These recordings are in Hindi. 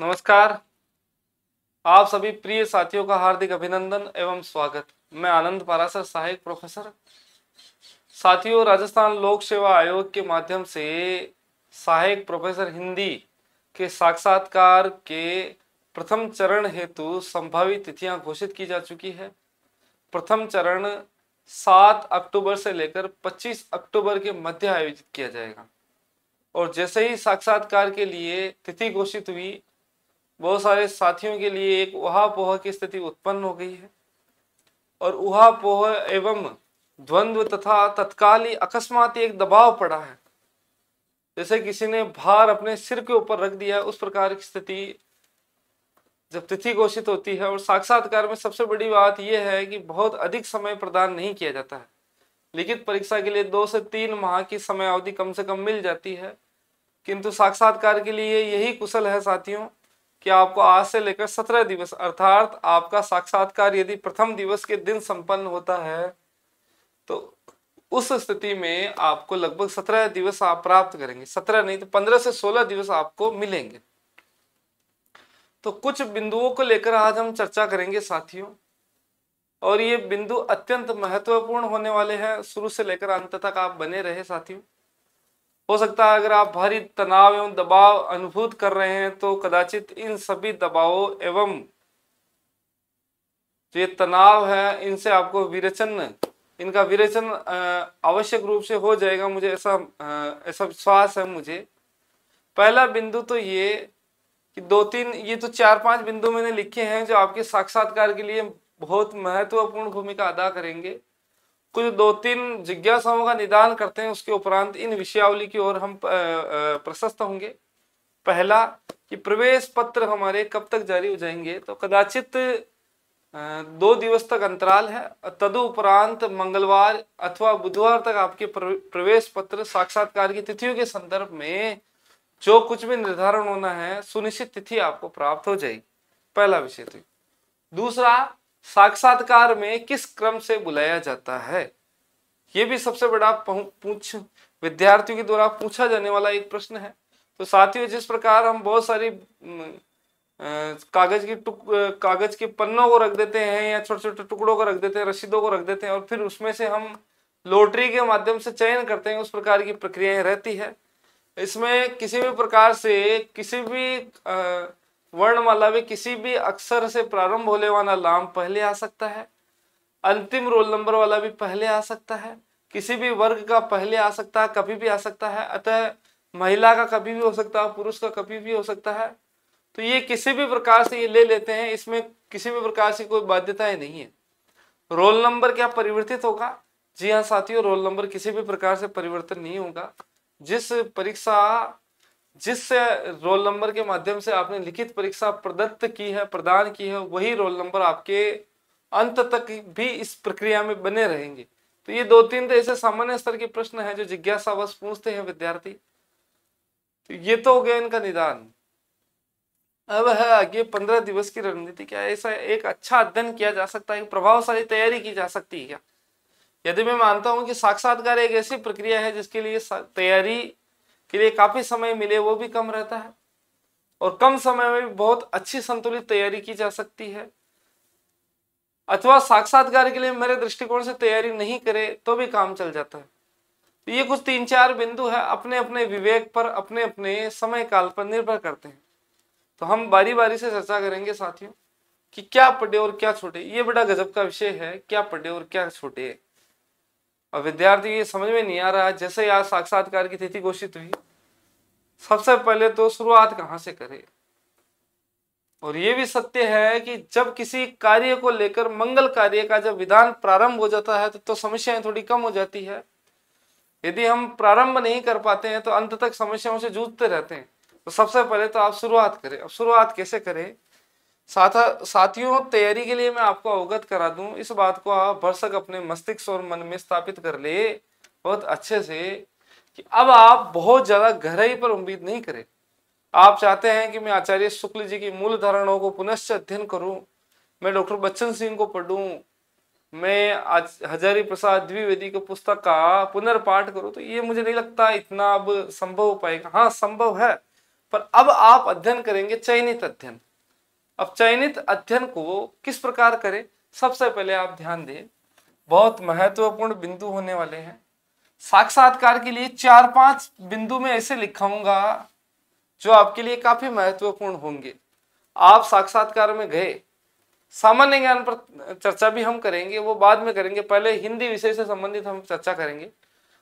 नमस्कार। आप सभी प्रिय साथियों का हार्दिक अभिनंदन एवं स्वागत। मैं आनंद पारासर, सहायक प्रोफेसर। साथियों, राजस्थान लोक सेवा आयोग के माध्यम से सहायक प्रोफेसर हिंदी के साक्षात्कार के प्रथम चरण हेतु संभावित तिथियां घोषित की जा चुकी है। प्रथम चरण 7 अक्टूबर से लेकर 25 अक्टूबर के मध्य आयोजित किया जाएगा। और जैसे ही साक्षात्कार के लिए तिथि घोषित हुई, बहुत सारे साथियों के लिए एक उहापोह की स्थिति उत्पन्न हो गई है। और उहापोह एवं द्वंद्व तथा तत्काली अकस्मात एक दबाव पड़ा है, जैसे किसी ने भार अपने सिर के ऊपर रख दिया। उस प्रकार की स्थिति जब तिथि घोषित होती है। और साक्षात्कार में सबसे बड़ी बात यह है कि बहुत अधिक समय प्रदान नहीं किया जाता है। लिखित परीक्षा के लिए 2 से 3 माह की समय अवधि कम से कम मिल जाती है, किंतु साक्षात्कार के लिए यही कुशल है साथियों कि आपको आज से लेकर 17 दिवस, अर्थात आपका साक्षात्कार यदि प्रथम दिवस के दिन संपन्न होता है तो उस स्थिति में आपको लगभग 17 दिवस आप प्राप्त करेंगे। 17 नहीं तो 15 से 16 दिवस आपको मिलेंगे। तो कुछ बिंदुओं को लेकर आज हम चर्चा करेंगे साथियों, और ये बिंदु अत्यंत महत्वपूर्ण होने वाले हैं। शुरू से लेकर अंत तक आप बने रहे साथियों। हो सकता है अगर आप भारी तनाव एवं दबाव अनुभूत कर रहे हैं तो कदाचित इन सभी दबावों एवं जो ये तनाव है इनसे आपको इनका विरेचन आवश्यक रूप से हो जाएगा। मुझे ऐसा विश्वास है मुझे। पहला बिंदु तो ये कि 2-3 ये तो 4-5 बिंदु मैंने लिखे हैं जो आपके साक्षात्कार के लिए बहुत महत्वपूर्ण भूमिका अदा करेंगे। कुछ 2-3 जिज्ञासाओं का निदान करते हैं, उसके उपरांत इन विषयावली की ओर हम प्रशस्त होंगे। पहला कि प्रवेश पत्र हमारे कब तक जारी हो जाएंगे, तो कदाचित 2 दिवस तक अंतराल है। तदुपरांत मंगलवार अथवा बुधवार तक आपके प्रवेश पत्र साक्षात्कार की तिथियों के संदर्भ में जो कुछ भी निर्धारण होना है सुनिश्चित तिथि आपको प्राप्त हो जाएगी। पहला विषय तो। दूसरा, साक्षात्कार में किस क्रम से बुलाया जाता है, यह भी सबसे बड़ा विद्यार्थियों के द्वारा पूछा जाने वाला एक प्रश्न है। तो साथियों, जिस प्रकार हम बहुत सारी कागज के पन्नों को रख देते हैं या छोटे छोटे टुकड़ों को रख देते हैं, रसीदों को रख देते हैं और फिर उसमें से हम लॉटरी के माध्यम से चयन करते हैं, उस प्रकार की प्रक्रियाएं रहती है। इसमें किसी भी प्रकार से किसी भी वर्णमाला में किसी भी अक्षर से प्रारंभ होने वाला नाम पहले आ सकता है। अंतिम रोल नंबर वाला भी पहले आ सकता है। किसी भी वर्ग का पहले आ सकता है, कभी भी आ सकता है। अतः महिला का कभी भी हो सकता है, पुरुष का कभी भी हो सकता है। तो ये किसी भी प्रकार से ये ले लेते हैं, इसमें किसी भी प्रकार से कोई बाध्यताएं नहीं है। रोल नंबर क्या परिवर्तित होगा? जी हाँ साथियों, रोल नंबर किसी भी प्रकार से परिवर्तन नहीं होगा। जिस रोल नंबर के माध्यम से आपने लिखित परीक्षा प्रदान की है, वही रोल नंबर आपके अंत तक भी इस प्रक्रिया में बने रहेंगे। तो ये 2-3 तो ऐसे सामान्य स्तर के प्रश्न हैं जो जिज्ञासावश पूछते हैं विद्यार्थी। तो ये तो हो गया इनका निदान। अब है आगे 15 दिवस की रणनीति। क्या ऐसा एक अच्छा अध्ययन किया जा सकता है, प्रभावशाली तैयारी की जा सकती है क्या? यदि मैं मानता हूं कि साक्षात्कार एक ऐसी प्रक्रिया है जिसके लिए तैयारी के लिए काफी समय मिले, वो भी कम रहता है और कम समय में भी बहुत अच्छी संतुलित तैयारी की जा सकती है। अथवा साक्षात्कार के लिए मेरे दृष्टिकोण से तैयारी नहीं करे तो भी काम चल जाता है। तो ये कुछ 3-4 बिंदु है, अपने अपने विवेक पर, अपने अपने समय काल पर निर्भर करते हैं। तो हम बारी बारी से चर्चा करेंगे साथियों कि क्या पढ़े और क्या छोड़े। ये बड़ा गजब का विषय है, क्या पढ़े और क्या छोड़े। और विद्यार्थी ये समझ में नहीं आ रहा है। जैसे आज साक्षात्कार की तिथि घोषित हुई, सबसे पहले तो शुरुआत कहां से करें। और ये भी सत्य है कि जब किसी कार्य को लेकर, मंगल कार्य का जब विधान प्रारंभ हो जाता है तो समस्याएं थोड़ी कम हो जाती है। यदि हम प्रारंभ नहीं कर पाते हैं तो अंत तक समस्याओं से जूझते रहते हैं। तो सबसे पहले तो आप शुरुआत करें। अब शुरुआत कैसे करें साथियों, तैयारी के लिए मैं आपको अवगत करा दूं, इस बात को आप भरसक अपने मस्तिष्क और मन में स्थापित कर ले बहुत अच्छे से कि अब आप बहुत ज्यादा गहराई पर उम्मीद नहीं करें। आप चाहते हैं कि मैं आचार्य शुक्ल जी की मूल धारणाओं को पुनश्च अध्ययन करूं, मैं डॉक्टर बच्चन सिंह को पढ़ूं, मैं आज हजारी प्रसाद द्विवेदी की पुस्तक का पुनर्पाठ करूं, तो ये मुझे नहीं लगता इतना अब संभव हो पाएगा। हाँ, संभव है, पर अब आप अध्ययन करेंगे चयनित अध्ययन। अब चयनित अध्ययन को किस प्रकार करें, सबसे पहले आप ध्यान दें, बहुत महत्वपूर्ण बिंदु होने वाले हैं। साक्षात्कार के लिए 4-5 बिंदु में ऐसे लिखाऊंगा जो आपके लिए काफी महत्वपूर्ण होंगे। आप साक्षात्कार में गए, सामान्य ज्ञान पर चर्चा भी हम करेंगे, वो बाद में करेंगे, पहले हिंदी विषय से संबंधित हम चर्चा करेंगे।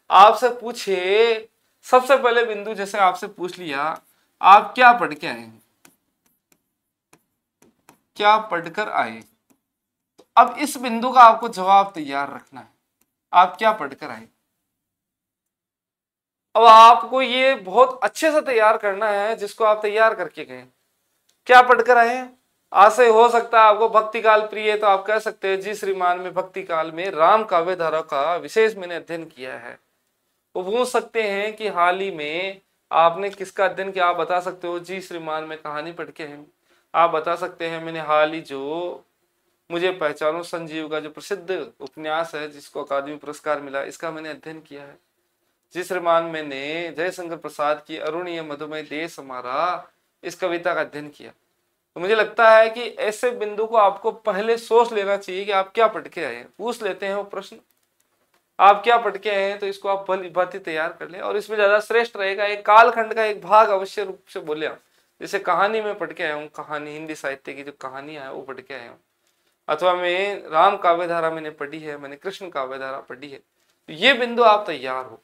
आपसे पूछे, सबसे पहले बिंदु जैसे आपसे पूछ लिया, आप क्या पढ़ के आए हैं, क्या पढ़कर आए। अब इस बिंदु का आपको जवाब तैयार रखना है, आप क्या पढ़कर आए। अब आपको ये बहुत अच्छे से तैयार करना है जिसको आप तैयार करके गए। क्या पढ़कर आए हैं, आज से हो सकता है आपको भक्ति काल प्रिय है तो आप कह सकते हैं जी श्रीमान में भक्ति काल में राम काव्य धारा का विशेष मैंने अध्ययन किया है। वो पूछ सकते हैं कि हाल ही में आपने किसका अध्ययन किया, आप बता सकते हो जी श्रीमान में कहानी पढ़ के हैं। आप बता सकते हैं मैंने हाल ही जो मुझे पहचानो संजीव का जो प्रसिद्ध उपन्यास है जिसको अकादमी पुरस्कार मिला, इसका मैंने अध्ययन किया है। जी श्रीमान मैंने जयशंकर प्रसाद की अरुणीय मधुमय देश हमारा इस कविता का अध्ययन किया। तो मुझे लगता है कि ऐसे बिंदु को आपको पहले सोच लेना चाहिए कि आप क्या पढ़ के आए हैं। पूछ लेते हैं वो प्रश्न, आप क्या पढ़ के आए हैं, तो इसको आप भली भांति तैयार कर लें। और इसमें ज्यादा श्रेष्ठ रहेगा एक कालखंड का एक भाग अवश्य रूप से बोले आप, जैसे कहानी में पढ़ के आया हूँ, कहानी हिंदी साहित्य की जो कहानियां है वो पढ़ के आया हूँ, अथवा मैं राम काव्य धारा मैंने पढ़ी है, मैंने कृष्ण काव्य धारा पढ़ी है। तो ये बिंदु आप तैयार हो।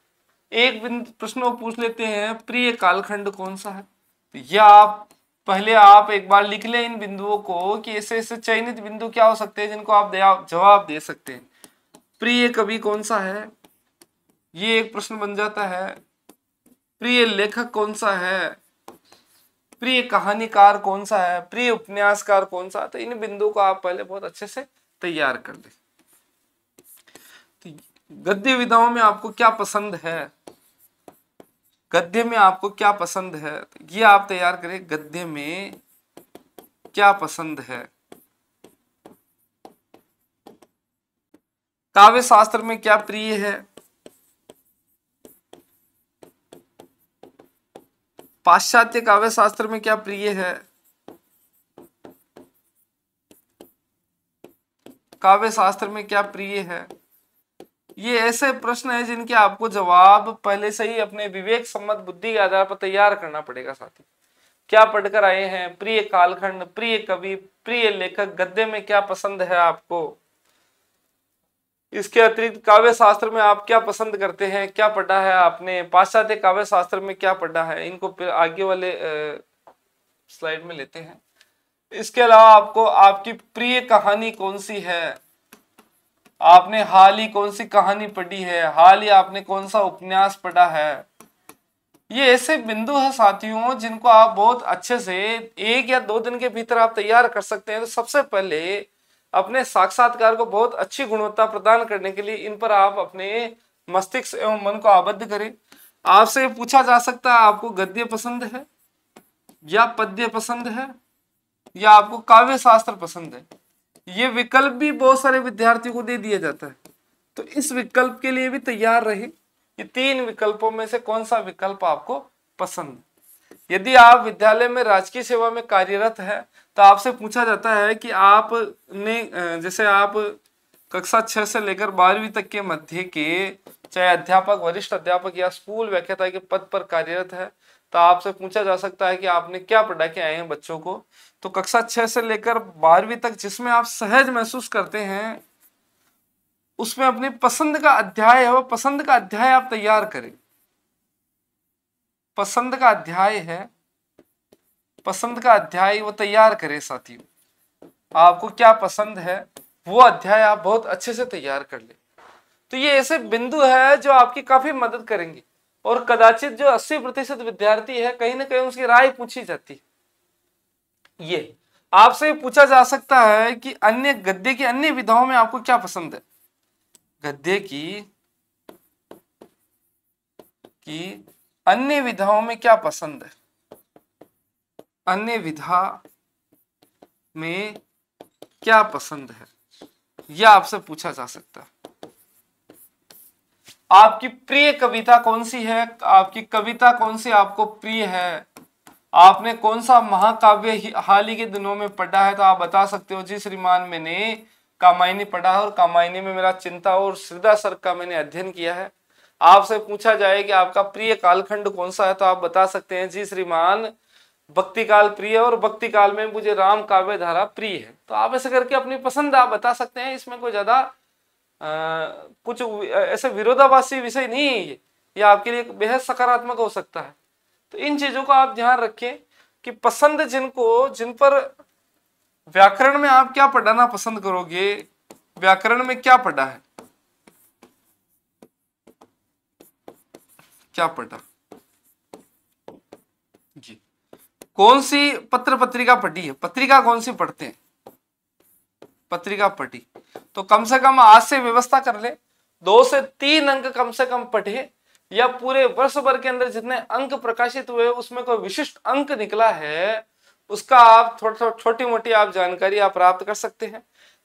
एक बिंदु प्रश्न वो पूछ लेते हैं प्रिय कालखंड कौन सा है, तो यह आप पहले आप एक बार लिख लें इन बिंदुओं को कि ऐसे ऐसे चयनित बिंदु क्या हो सकते हैं जिनको आप जवाब दे सकते हैं। प्रिय कवि कौन सा है, ये एक प्रश्न बन जाता है। प्रिय लेखक कौन सा है, प्रिय कहानीकार कौन सा है, प्रिय उपन्यासकार कौन सा। तो इन बिंदुओं को आप पहले बहुत अच्छे से तैयार कर लें। तो गद्य विधाओं में आपको क्या पसंद है, गद्य में आपको क्या पसंद है, ये आप तैयार करें। गद्य में क्या पसंद है, काव्य शास्त्र में क्या प्रिय है, पाश्चात्य काव्य शास्त्र में क्या प्रिय है, काव्य शास्त्र में क्या प्रिय है। ये ऐसे प्रश्न है जिनके आपको जवाब पहले से ही अपने विवेक सम्मत बुद्धि के आधार पर तैयार करना पड़ेगा। साथी क्या पढ़कर आए हैं, प्रिय कालखंड, प्रिय कवि, प्रिय लेखक, गद्य में क्या पसंद है आपको, इसके अतिरिक्त काव्य शास्त्र में आप क्या पसंद करते हैं, क्या पढ़ा है आपने, पाश्चात्य काव्य शास्त्र में क्या पढ़ा है। इनको फिर आगे वाले स्लाइड में लेते हैं। इसके अलावा आपको आपकी प्रिय कहानी कौन सी है, आपने हाल ही कौन सी कहानी पढ़ी है, हाल ही आपने कौन सा उपन्यास पढ़ा है। ये ऐसे बिंदु है साथियों जिनको आप बहुत अच्छे से 1 या 2 दिन के भीतर आप तैयार कर सकते हैं। तो सबसे पहले अपने साक्षात्कार को बहुत अच्छी गुणवत्ता प्रदान करने के लिए इन पर आप अपने मस्तिष्क एवं मन को आबद्ध करें। आपसे पूछा जा सकता है आपको गद्य पसंद है या पद्य पसंद है या आपको काव्य शास्त्र पसंद है। ये विकल्प भी बहुत सारे विद्यार्थियों को दे दिया जाता है, तो इस विकल्प के लिए भी तैयार रहे। ये 3 विकल्पों में से कौन सा विकल्प आपको पसंद। यदि आप विद्यालय में राजकीय सेवा में कार्यरत है तो आपसे पूछा जाता है कि आपने जैसे आप कक्षा 6 से लेकर 12वीं तक के मध्य के चाहे अध्यापक, वरिष्ठ अध्यापक या स्कूल व्याख्याता के पद पर कार्यरत है, तो आपसे पूछा जा सकता है कि आपने क्या पढ़ा के आए हैं बच्चों को। तो कक्षा 6 से लेकर 12वीं तक जिसमें आप सहज महसूस करते हैं उसमें अपनी पसंद का अध्याय है, वो पसंद का अध्याय आप तैयार करें। पसंद का अध्याय है, पसंद का अध्याय वो तैयार करें साथियों। आपको क्या पसंद है वो अध्याय आप बहुत अच्छे से तैयार कर ले। तो ये ऐसे बिंदु है जो आपकी काफी मदद करेंगे। और कदाचित जो 80% विद्यार्थी है कहीं ना कहीं उसकी राय पूछी जाती है। ये आपसे पूछा जा सकता है कि अन्य गद्य की अन्य विधाओं में आपको क्या पसंद है। गद्य की अन्य विधाओं में क्या पसंद है, अन्य विधा में क्या पसंद है, यह आपसे पूछा जा सकता है। आपकी प्रिय कविता कौन सी है, आपकी कविता कौन सी आपको प्रिय है, आपने कौन सा महाकाव्य हाल ही के दिनों में पढ़ा है? तो आप बता सकते हो जी श्रीमान, मैंने कामायनी पढ़ा है और कामायनी में मेरा चिंता और श्रद्धा सर का मैंने अध्ययन किया है। आपसे पूछा जाए कि आपका प्रिय कालखंड कौन सा है, तो आप बता सकते हैं जी श्रीमान भक्ति काल प्रिय, और भक्ति काल में मुझे राम काव्य धारा प्रिय है। तो आप ऐसे करके अपनी पसंद आप बता सकते हैं, इसमें कोई ज्यादा कुछ ऐसे विरोधाभासी विषय नहीं है ये आपके लिए बेहद सकारात्मक हो सकता है। तो इन चीजों को आप ध्यान रखें कि पसंद जिन पर व्याकरण में आप क्या पढ़ाना पसंद करोगे, व्याकरण में क्या पढ़ा है, क्या पढ़ा जी, कौन सी पत्र पत्रिका पढ़ी है, पत्रिका कौन सी पढ़ते हैं, पत्रिका पढ़ी, तो कम से कम आज से व्यवस्था कर ले 2 से 3 अंक कम से कम पढ़े, या पूरे वर्ष भर के अंदर जितने अंक प्रकाशित हुए उसमें कोई विशिष्ट अंक निकला है उसका आप थोड़ा छोटी मोटी आप जानकारी आप प्राप्त कर सकते हैं।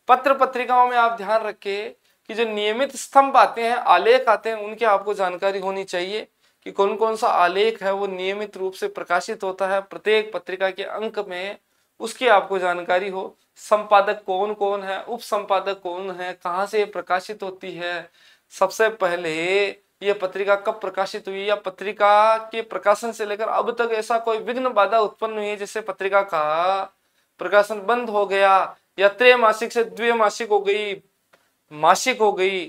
पत्र पत्रिकाओं में आप ध्यान रखें कि जो नियमित स्तंभ आते हैं, आलेख आते हैं, उनकी आपको जानकारी होनी चाहिए कि कौन कौन सा आलेख है वो नियमित रूप से प्रकाशित होता है प्रत्येक पत्रिका के अंक में, उसकी आपको जानकारी हो। संपादक कौन कौन है, उप संपादक कौन है, कहाँ से प्रकाशित होती है, सबसे पहले ये पत्रिका कब प्रकाशित हुई, या पत्रिका के प्रकाशन से लेकर अब तक ऐसा कोई विघ्न बाधा उत्पन्न हुई है जिससे पत्रिका का प्रकाशन बंद हो गया, या त्रैमासिक से द्विमासिक हो गई, मासिक हो गई,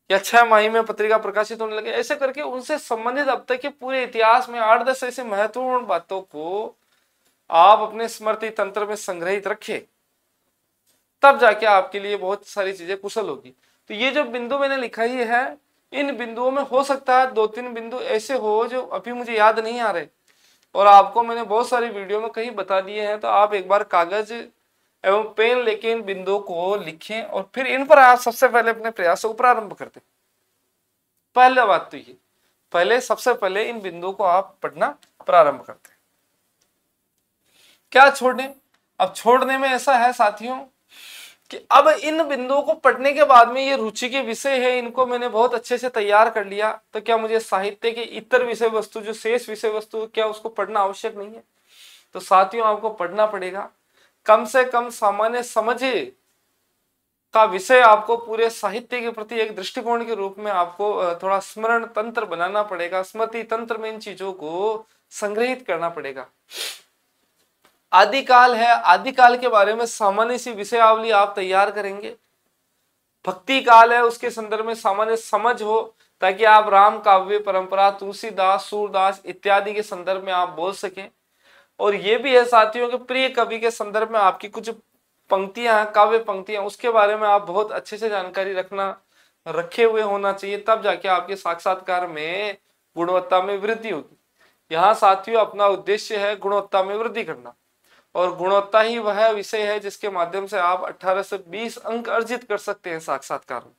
या 6 माही में पत्रिका प्रकाशित होने लगे। ऐसे करके उनसे संबंधित अब तक के पूरे इतिहास में 8-10 ऐसे महत्वपूर्ण बातों को आप अपने स्मृति तंत्र में संग्रहित रखें, तब जाके आपके लिए बहुत सारी चीजें कुशल होगी। तो ये जो बिंदु मैंने लिखा ही है, इन बिंदुओं में हो सकता है 2-3 बिंदु ऐसे हो जो अभी मुझे याद नहीं आ रहे, और आपको मैंने बहुत सारी वीडियो में कहीं बता दिए हैं। तो आप एक बार कागज एवं पेन लेके इन बिंदुओं को लिखें और फिर इन पर आप सबसे पहले अपने प्रयासों को प्रारंभ करते। पहला बात तो ये, पहले सबसे पहले इन बिंदुओं को आप पढ़ना प्रारंभ करते हैं। क्या छोड़ने, अब छोड़ने में ऐसा है साथियों कि अब इन बिंदुओं को पढ़ने के बाद में ये रुचि के विषय है, इनको मैंने बहुत अच्छे से तैयार कर लिया, तो क्या मुझे साहित्य के इतर विषय वस्तु जो शेष विषय वस्तु क्या उसको पढ़ना आवश्यक नहीं है? तो साथियों आपको पढ़ना पड़ेगा। कम से कम सामान्य समझ का विषय आपको पूरे साहित्य के प्रति एक दृष्टिकोण के रूप में आपको थोड़ा स्मरण तंत्र बनाना पड़ेगा, स्मृति तंत्र में इन चीजों को संग्रहित करना पड़ेगा। आदिकाल है, आदिकाल के बारे में सामान्य सी विषयावली आप तैयार करेंगे। भक्ति काल है, उसके संदर्भ में सामान्य समझ हो ताकि आप राम काव्य परंपरा, तुलसीदास, सूरदास इत्यादि के संदर्भ में आप बोल सकें। और ये भी है साथियों के प्रिय कवि के संदर्भ में आपकी कुछ पंक्तियां हैं, काव्य पंक्तियां, उसके बारे में आप बहुत अच्छे से जानकारी रखे हुए होना चाहिए, तब जाके आपके साक्षात्कार में गुणवत्ता में वृद्धि होगी। यहाँ साथियों अपना उद्देश्य है गुणवत्ता में वृद्धि करना, और गुणवत्ता ही वह विषय है जिसके माध्यम से आप 18 से 20 अंक अर्जित कर सकते हैं साक्षात्कार में।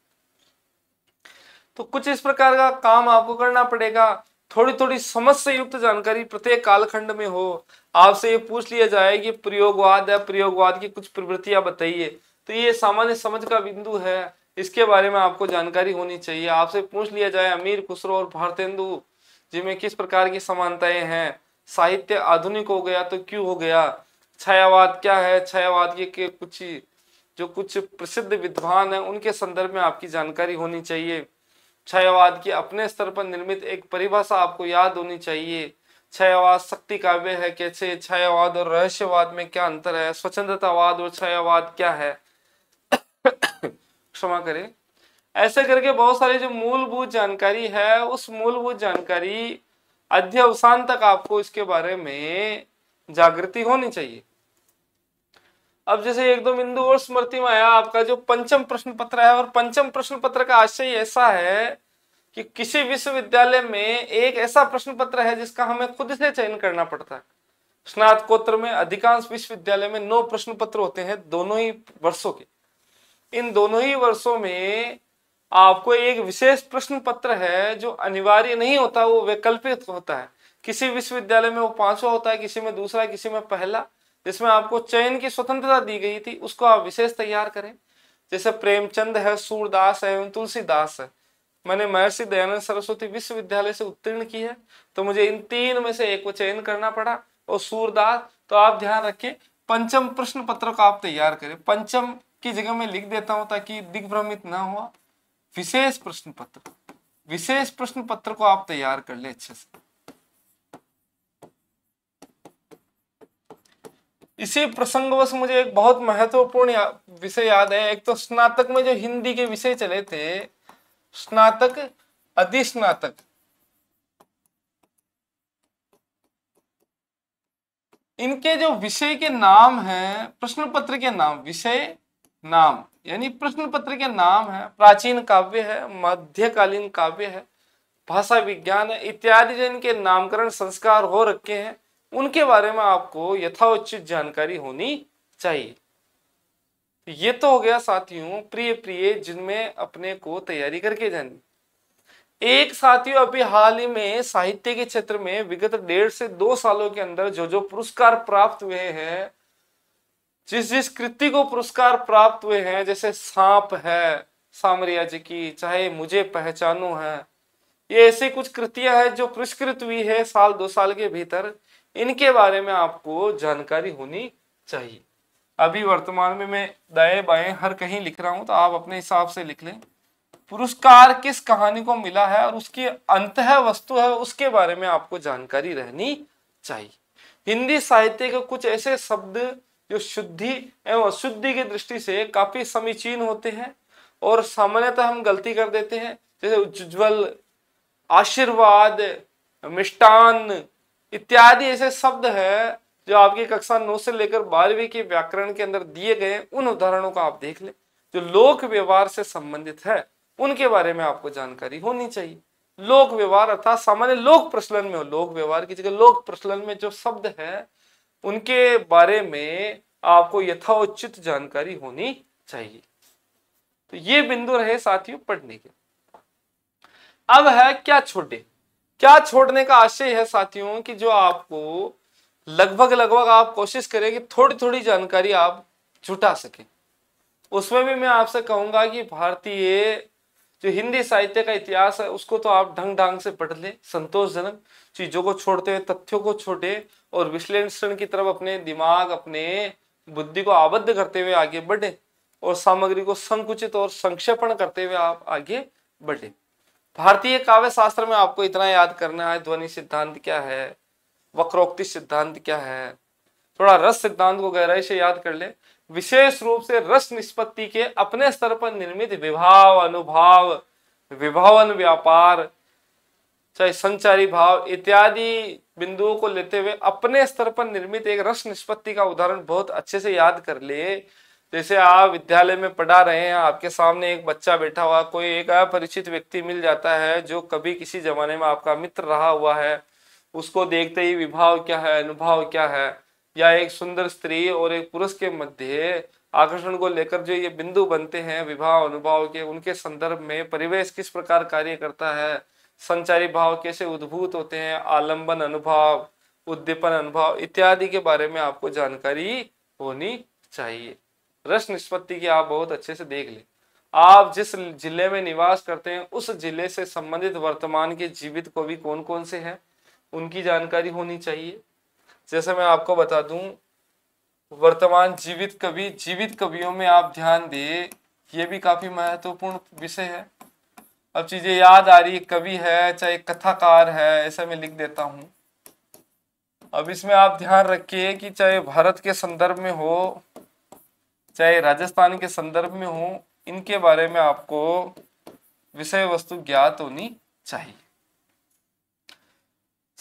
तो कुछ इस प्रकार का काम आपको करना पड़ेगा। थोड़ी थोड़ी समझ से युक्त जानकारी प्रत्येक कालखंड में हो। आपसे ये पूछ लिया जाए कि प्रयोगवाद है, प्रयोगवाद की कुछ प्रवृत्तियां बताइए, तो ये सामान्य समझ का बिंदु है, इसके बारे में आपको जानकारी होनी चाहिए। आपसे पूछ लिया जाए अमीर खुसरो और भारतेंदु जिनमें किस प्रकार की समानताएं हैं, साहित्य आधुनिक हो गया तो क्यों हो गया, छायावाद क्या है, छायावाद के कुछ प्रसिद्ध विद्वान हैं उनके संदर्भ में आपकी जानकारी होनी चाहिए। छायावाद की अपने स्तर पर निर्मित एक परिभाषा आपको याद होनी चाहिए। छायावाद शक्ति काव्य है कैसे, छायावाद और रहस्यवाद में क्या अंतर है, स्वतंत्रतावाद और छायावाद क्या है क्षमा करें। ऐसे करके बहुत सारी जो मूलभूत जानकारी है, उस मूलभूत जानकारी अध्यवसान तक आपको इसके बारे में जागृति होनी चाहिए। अब जैसे 1-2 बिंदु और स्मृति में आया, आपका जो पंचम प्रश्न पत्र है, और पंचम प्रश्न पत्र का आशय ऐसा है कि किसी विश्वविद्यालय में एक ऐसा प्रश्न पत्र है जिसका हमें खुद से चयन करना पड़ता है। स्नातकोत्तर में अधिकांश विश्वविद्यालय में 9 प्रश्न पत्र होते हैं दोनों ही वर्षों के। इन दोनों ही वर्षों में आपको एक विशेष प्रश्न पत्र है जो अनिवार्य नहीं होता, वो वैकल्पिक होता है। किसी विश्वविद्यालय में वो 5वां होता है, किसी में दूसरा, किसी में पहला, जिसमें आपको चयन की स्वतंत्रता दी गई थी, उसको आप विशेष तैयार करें। जैसे प्रेमचंद है, सूरदास है, तुलसीदास है। मैंने महर्षि दयानंद सरस्वती विश्वविद्यालय से उत्तीर्ण की है, तो मुझे इन 3 में से एक को चयन करना पड़ा। और सूरदास, तो आप ध्यान रखिए पंचम प्रश्न पत्र को आप तैयार करें। पंचम की जगह मैं लिख देता हूं ताकि दिग्भ्रमित ना हुआ। विशेष प्रश्न पत्र, विशेष प्रश्न पत्र को आप तैयार कर ले अच्छे से। इसी प्रसंगवश मुझे एक बहुत महत्वपूर्ण विषय याद है। एक तो स्नातक में जो हिंदी के विषय चले थे, स्नातक, अधिस्नातक, इनके जो विषय के नाम हैं, प्रश्न पत्र के नाम, विषय नाम यानी प्रश्न पत्र के नाम है, प्राचीन काव्य है, मध्यकालीन काव्य है, भाषा विज्ञान है इत्यादि, जो इनके नामकरण संस्कार हो रखे हैं, उनके बारे में आपको यथोचित जानकारी होनी चाहिए। ये तो हो गया साथियों प्रिय प्रिय जिनमें अपने को तैयारी करके जानी। एक साथियों अभी हाल ही में साहित्य के क्षेत्र में विगत 1.5 से 2 सालों के अंदर जो पुरस्कार प्राप्त हुए हैं, जिस कृति को पुरस्कार प्राप्त हुए हैं, जैसे सांप है सामरिया जी की, चाहे मुझे पहचानो है, ये ऐसी कुछ कृतियां हैं जो पुरस्कृत हुई है साल 2 साल के भीतर, इनके बारे में आपको जानकारी होनी चाहिए। अभी वर्तमान में मैं दाएं बाएं हर कहीं लिख रहा हूं, तो आप अपने हिसाब से लिख लें। पुरस्कार किस कहानी को मिला है और उसकी अंतः वस्तु है, उसके बारे में आपको जानकारी रहनी चाहिए। हिंदी साहित्य के कुछ ऐसे शब्द जो शुद्धि एवं अशुद्धि की दृष्टि से काफी समीचीन होते हैं और सामान्यतः हम गलती कर देते हैं, जैसे उज्ज्वल, आशीर्वाद, मिष्टान इत्यादि ऐसे शब्द है जो आपकी कक्षा 9 से लेकर 12वीं के व्याकरण के अंदर दिए गए। उन उदाहरणों को आप देख लें जो लोक व्यवहार से संबंधित है, उनके बारे में आपको जानकारी होनी चाहिए। लोक व्यवहार अर्थात सामान्य लोक प्रचलन में हो, लोक व्यवहार की जगह लोक प्रचलन में जो शब्द है उनके बारे में आपको यथोचित जानकारी होनी चाहिए। तो ये बिंदु रहे साथियों पढ़ने के। अब है क्या छोड़े। क्या छोड़ने का आशय है साथियों कि जो आपको लगभग आप कोशिश करें कि थोड़ी थोड़ी जानकारी आप जुटा सकें। उसमें भी मैं आपसे कहूंगा कि भारतीय जो हिंदी साहित्य का इतिहास है उसको तो आप ढंग ढंग से पढ़ ले, संतोषजनक चीजों को छोड़ते हुए तथ्यों को छोड़े और विश्लेषण की तरफ अपने दिमाग, अपने बुद्धि को आबद्ध करते हुए आगे बढ़े और सामग्री को संकुचित और संक्षेपण करते हुए आप आगे बढ़े। भारतीय काव्य शास्त्र में आपको इतना याद करना है, ध्वनि सिद्धांत क्या है, वक्रोक्ति सिद्धांत क्या है, थोड़ा रस सिद्धांत को गहराई से याद कर ले। विशेष रूप से रस निष्पत्ति के अपने स्तर पर निर्मित विभाव, अनुभाव, विभावन, व्यापार, चाहे संचारी भाव इत्यादि बिंदुओं को लेते हुए अपने स्तर पर निर्मित एक रस निष्पत्ति का उदाहरण बहुत अच्छे से याद कर ले। जैसे आप विद्यालय में पढ़ा रहे हैं, आपके सामने एक बच्चा बैठा हुआ, कोई एक अपरिचित व्यक्ति मिल जाता है जो कभी किसी जमाने में आपका मित्र रहा हुआ है, उसको देखते ही विभाव क्या है, अनुभव क्या है, या एक सुंदर स्त्री और एक पुरुष के मध्य आकर्षण को लेकर जो ये बिंदु बनते हैं विभाव अनुभव के, उनके संदर्भ में परिवेश किस प्रकार कार्य करता है, संचारी भाव कैसे उद्भूत होते हैं, आलंबन अनुभव, उद्दीपन अनुभव इत्यादि के बारे में आपको जानकारी होनी चाहिए। रस निष्पत्ति की आप बहुत अच्छे से देख ले। आप जिस जिले में निवास करते हैं उस जिले से संबंधित वर्तमान के जीवित कवि कौन कौन से हैं उनकी जानकारी होनी चाहिए। जैसे मैं आपको बता दूं, वर्तमान जीवित कवियों में आप ध्यान दें, ये भी काफी महत्वपूर्ण विषय है। अब चीजें याद आ रही है, कवि है चाहे कथाकार है, ऐसा मैं लिख देता हूं। अब इसमें आप ध्यान रखिए कि चाहे भारत के संदर्भ में हो चाहे राजस्थान के संदर्भ में हो, इनके बारे में आपको विषय वस्तु ज्ञात होनी चाहिए।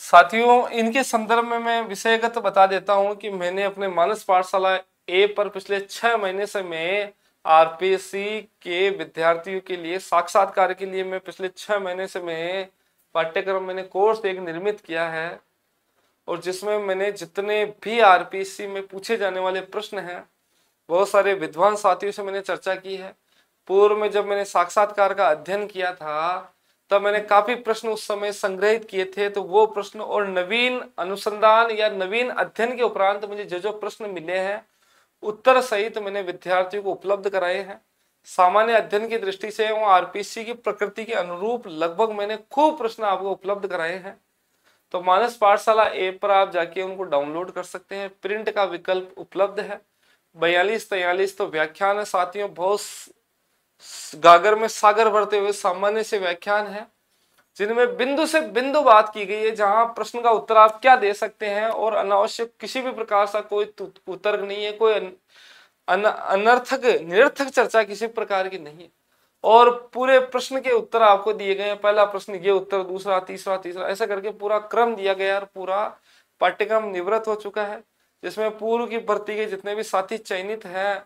साथियों इनके संदर्भ में मैं विषयगत बता देता हूं कि मैंने अपने मानस पाठशाला ए पर पिछले 6 महीने से मैं आरपीएससी के विद्यार्थियों के लिए साक्षात्कार के लिए मैं पिछले 6 महीने से मैं पाठ्यक्रम मैंने कोर्स एक निर्मित किया है और जिसमें मैंने जितने भी आरपीएससी में पूछे जाने वाले प्रश्न हैं बहुत सारे विद्वान साथियों से मैंने चर्चा की है। पूर्व में जब मैंने साक्षात्कार का अध्ययन किया था तब मैंने काफी प्रश्न उस समय संग्रहित किए थे, तो वो प्रश्न और नवीन अनुसंधान या नवीन अध्ययन के उपरांत मुझे जो प्रश्न मिले हैं उत्तर सहित मैंने विद्यार्थियों को उपलब्ध कराए हैं। सामान्य अध्ययन की दृष्टि से एवं आरपीसी की प्रकृति के अनुरूप लगभग मैंने खूब प्रश्न आपको उपलब्ध कराए हैं। तो मानस पाठशाला ऐप पर आप जाके उनको डाउनलोड कर सकते हैं। प्रिंट का विकल्प उपलब्ध है। 42-43 तो व्याख्यान है साथियों, बहुत गागर में सागर भरते हुए सामान्य से व्याख्यान है, जिनमें बिंदु से बिंदु बात की गई है, जहां प्रश्न का उत्तर आप क्या दे सकते हैं और अनावश्यक किसी भी प्रकार का कोई उत्तर नहीं है, कोई अनर्थक निरर्थक चर्चा किसी प्रकार की नहीं है। और पूरे प्रश्न के उत्तर आपको दिए गए हैं। पहला प्रश्न ये उत्तर, दूसरा, तीसरा, ऐसा करके पूरा क्रम दिया गया और पूरा पाठ्यक्रम निवृत्त हो चुका है, जिसमें पूर्व की भर्ती के जितने भी साथी चयनित हैं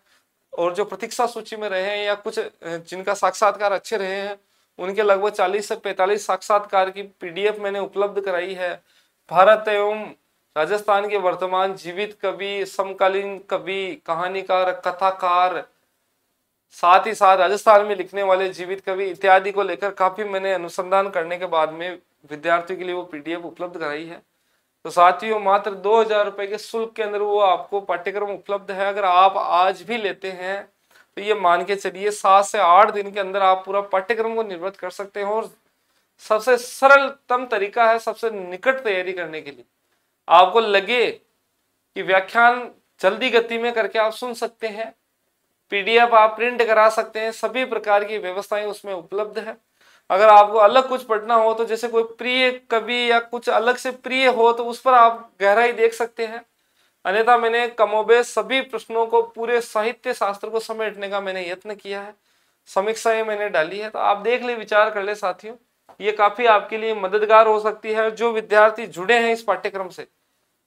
और जो प्रतीक्षा सूची में रहे हैं या कुछ जिनका साक्षात्कार अच्छे रहे हैं, उनके लगभग 40 से 45 साक्षात्कार की पीडीएफ मैंने उपलब्ध कराई है। भारत एवं राजस्थान के वर्तमान जीवित कवि, समकालीन कवि, कहानीकार, कथाकार, साथ ही साथ राजस्थान में लिखने वाले जीवित कवि इत्यादि को लेकर काफी मैंने अनुसंधान करने के बाद में विद्यार्थियों के लिए वो पीडीएफ उपलब्ध कराई है। तो साथियों मात्र 2000 रुपए के शुल्क के अंदर वो आपको पाठ्यक्रम उपलब्ध है। अगर आप आज भी लेते हैं तो ये मान के चलिए 7 से 8 दिन के अंदर आप पूरा पाठ्यक्रम को निवृत्त कर सकते हैं। और सबसे सरलतम तरीका है सबसे निकट तैयारी करने के लिए। आपको लगे कि व्याख्यान जल्दी गति में करके आप सुन सकते हैं, पीडीएफ आप प्रिंट करा सकते हैं, सभी प्रकार की व्यवस्थाएं उसमें उपलब्ध है। अगर आपको अलग कुछ पढ़ना हो तो जैसे कोई प्रिय कवि या कुछ अलग से प्रिय हो तो उस पर आप गहराई देख सकते हैं। अन्यथा मैंने कमोबेश सभी प्रश्नों को पूरे साहित्य शास्त्र को समेटने का मैंने यत्न किया है, समीक्षाएं मैंने डाली है। तो आप देख ले, विचार कर ले साथियों, ये काफी आपके लिए मददगार हो सकती है। जो विद्यार्थी जुड़े हैं इस पाठ्यक्रम से,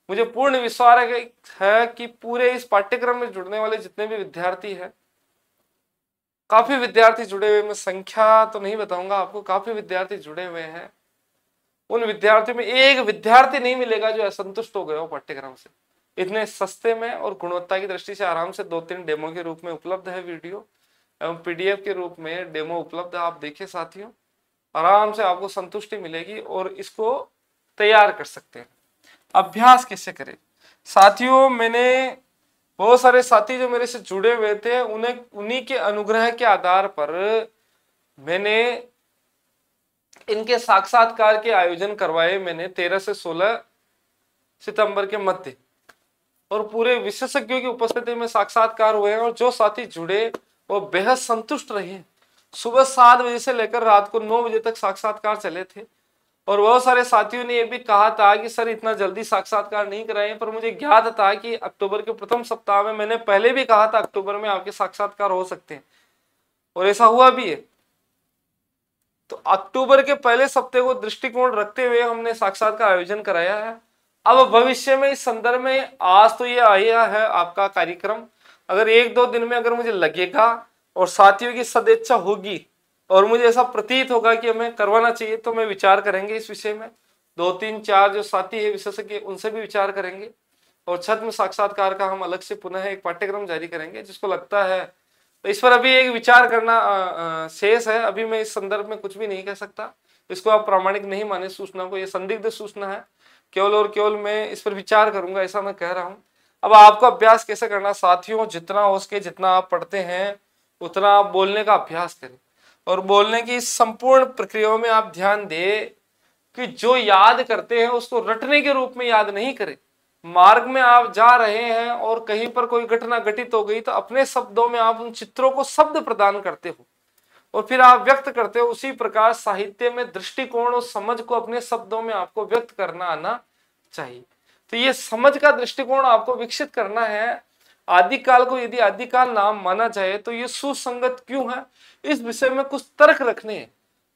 मुझे पूर्ण विश्वास है कि पूरे इस पाठ्यक्रम में जुड़ने वाले जितने भी विद्यार्थी हैं, काफी विद्यार्थी जुड़े हुए, मैं संख्या तो नहीं बताऊंगा आपको, काफी विद्यार्थी जुड़े हुए हैं। उन विद्यार्थियों में एक विद्यार्थी नहीं मिलेगा जो असंतुष्ट हो गए हो पाठ्यक्रम से। इतने सस्ते में और गुणवत्ता की दृष्टि से आराम से 2-3 डेमो के रूप में उपलब्ध है वीडियो एवं पीडीएफ के रूप में डेमो उपलब्ध है। आप देखिए साथियों, आराम से आपको संतुष्टि मिलेगी और इसको तैयार कर सकते हैं। अभ्यास कैसे करें साथियों, मैंने बहुत सारे साथी जो मेरे से जुड़े हुए थे उन्हीं के अनुग्रह के आधार पर मैंने इनके साक्षात्कार के आयोजन करवाए। मैंने 13 से 16 सितंबर के मध्य और पूरे विशेषज्ञों की उपस्थिति में साक्षात्कार हुए हैं। और जो साथी जुड़े वो बेहद संतुष्ट रहे। सुबह 7 बजे से लेकर रात को 9 बजे तक साक्षात्कार चले थे। और बहुत सारे साथियों ने यह भी कहा था कि सर इतना जल्दी साक्षात्कार नहीं कराएं, पर मुझे ज्ञात था कि अक्टूबर के प्रथम सप्ताह में, मैंने पहले भी कहा था अक्टूबर में आपके साक्षात्कार हो सकते हैं और ऐसा हुआ भी है। तो अक्टूबर के पहले सप्ताह को दृष्टिकोण रखते हुए हमने साक्षात्कार आयोजन कराया है। अब भविष्य में इस संदर्भ में आज तो ये आया है आपका कार्यक्रम, अगर 1-2 दिन में अगर मुझे लगेगा और साथियों की सदिच्छा होगी और मुझे ऐसा प्रतीत होगा कि हमें करवाना चाहिए तो मैं विचार करेंगे इस विषय में। 2-3-4 जो साथी है विशेषज्ञ उनसे भी विचार करेंगे और छद्म साक्षात्कार का हम अलग से पुनः एक पाठ्यक्रम जारी करेंगे जिसको लगता है। तो इस पर अभी एक विचार करना शेष है। अभी मैं इस संदर्भ में कुछ भी नहीं कह सकता, इसको आप प्रामाणिक नहीं माने सूचना को, ये संदिग्ध सूचना है। केवल और केवल मैं इस पर विचार करूंगा ऐसा मैं कह रहा हूं। अब आपको अभ्यास कैसे करना साथियों, जितना हो सके जितना आप पढ़ते हैं उतना आप बोलने का अभ्यास करें और बोलने की संपूर्ण प्रक्रियाओं में आप ध्यान दें कि जो याद करते हैं उसको रटने के रूप में याद नहीं करें। मार्ग में आप जा रहे हैं और कहीं पर कोई घटना घटित हो गई तो अपने शब्दों में आप उन चित्रों को शब्द प्रदान करते हो और फिर आप व्यक्त करते हो। उसी प्रकार साहित्य में दृष्टिकोण और समझ को अपने शब्दों में आपको व्यक्त करना आना चाहिए। तो ये समझ का दृष्टिकोण आपको विकसित करना है। आदिकाल को यदि आदिकाल नाम माना जाए तो ये सुसंगत क्यों है, इस विषय में कुछ तर्क रखने हैं।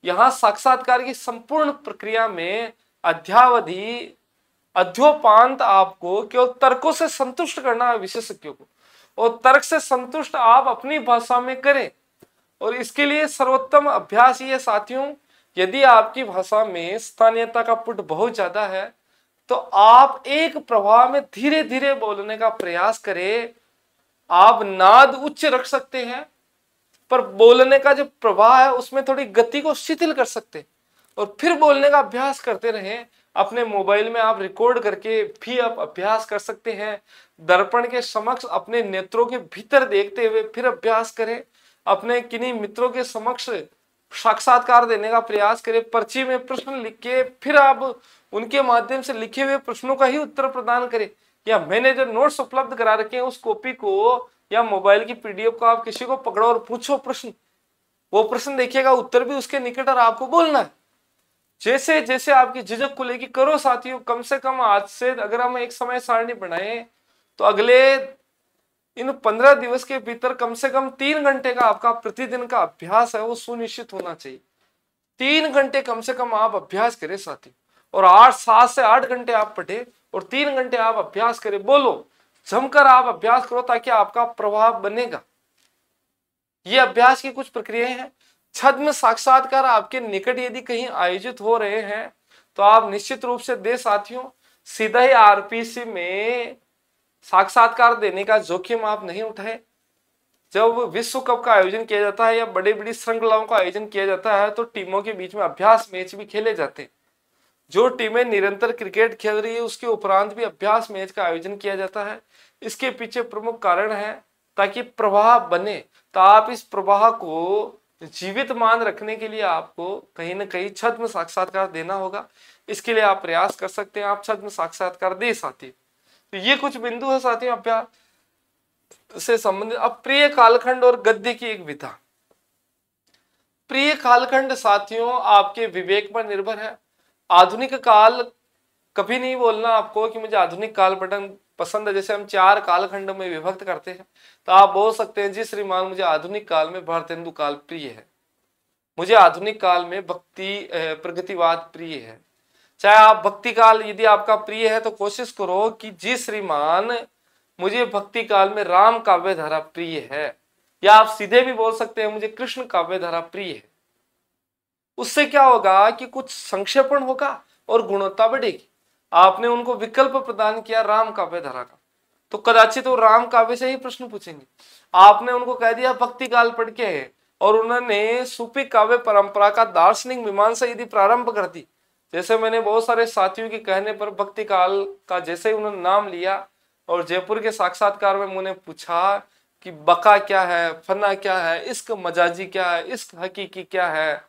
यहाँ साक्षात्कार की संपूर्ण प्रक्रिया में अध्यावधि अध्योपांत आपको केवल तर्कों से संतुष्ट करना है विशेषज्ञों को, और तर्क से संतुष्ट आप अपनी भाषा में करें। और इसके लिए सर्वोत्तम अभ्यास ये साथियों, यदि आपकी भाषा में स्थानीयता का पुट बहुत ज्यादा है तो आप एक प्रवाह में धीरे धीरे बोलने का प्रयास करें। आप नाद उच्च रख सकते हैं पर बोलने का जो प्रवाह है उसमें थोड़ी गति को शिथिल कर सकते हैं और फिर बोलने का अभ्यास करते रहें। अपने मोबाइल में आप रिकॉर्ड करके भी आप अभ्यास कर सकते हैं। दर्पण के समक्ष अपने नेत्रों के भीतर देखते हुए फिर अभ्यास करें। अपने किन्हीं मित्रों के समक्ष साक्षात्कार देने का प्रयास करें, पर्ची में प्रश्न लिख के फिर आप उनके माध्यम से लिखे हुए प्रश्नों का ही उत्तर प्रदान करें, या मैंने जो नोट्स उपलब्ध करा रखे हैं उस कॉपी को या मोबाइल की पीडीएफ को आप किसी को पकड़ो और पूछो प्रश्न, वो प्रश्न देखिएगा, उत्तर भी उसके निकट और आपको बोलना है। जैसे जैसे आपकी झिझक खुलेगी करो साथियों। कम से कम आज से अगर हम एक समय सारणी बनाए तो अगले इन 15 दिवस के भीतर कम से कम 3 घंटे का आपका प्रतिदिन का अभ्यास है वो सुनिश्चित होना चाहिए। 3 घंटे कम से कम आप अभ्यास करें साथी, और 7 से 8 घंटे आप पढ़े और 3 घंटे आप अभ्यास करें। बोलो, जमकर आप अभ्यास करो ताकि आपका प्रभाव बनेगा। ये अभ्यास की कुछ प्रक्रियाएं हैं। छद्म साक्षात्कार आपके निकट यदि कहीं आयोजित हो रहे हैं तो आप निश्चित रूप से दे साथियों। सीधा ही आरपीसी में साक्षात्कार देने का जोखिम आप नहीं उठाए। जब विश्व कप का आयोजन किया जाता है या बड़ी बड़ी श्रृंखलाओं का आयोजन किया जाता है तो टीमों के बीच में अभ्यास मैच भी खेले जाते हैं। जो टीमें निरंतर क्रिकेट खेल रही है उसके उपरांत भी अभ्यास मैच का आयोजन किया जाता है। इसके पीछे प्रमुख कारण है ताकि प्रवाह बने। तो आप इस प्रवाह को जीवित मान रखने के लिए आपको कहीं ना कहीं छद्म साक्षात्कार देना होगा। इसके लिए आप प्रयास कर सकते हैं, आप छद्म साक्षात्कार दे साथी। तो ये कुछ बिंदु है साथियों अभ्यास से संबंधित। अब प्रिय कालखंड और गद्य की एक विधा। प्रिय कालखंड साथियों आपके विवेक पर निर्भर है। आधुनिक काल कभी नहीं बोलना आपको कि मुझे आधुनिक काल पसंद है। जैसे हम 4 कालखंड में विभक्त करते हैं तो आप बोल सकते हैं जी श्रीमान मुझे आधुनिक काल में भारतेंदु काल प्रिय है, मुझे आधुनिक काल में भक्ति प्रगतिवाद प्रिय है। चाहे आप भक्ति काल यदि आपका प्रिय है तो कोशिश करो कि जी श्रीमान मुझे भक्ति काल में राम काव्य धारा प्रिय है, या आप सीधे भी बोल सकते हैं मुझे कृष्ण काव्य धारा प्रिय है। उससे क्या होगा कि कुछ संक्षेपण होगा और गुणवत्ता बढ़ेगी। आपने उनको विकल्प प्रदान किया राम काव्य धारा का तो कदाचित वो राम काव्य से ही प्रश्न पूछेंगे। आपने उनको कह दिया भक्ति काल पढ़ के है और उन्होंने सूफी काव्य परंपरा का दार्शनिक मीमांसा यदि प्रारंभ कर दी, जैसे मैंने बहुत सारे साथियों के कहने पर भक्ति काल का जैसे ही उन्होंने नाम लिया और जयपुर के साक्षात्कार में उन्होंने पूछा कि बका क्या है, फना क्या है, इश्क मजाजी क्या है, इश्क हकीकी क्या है,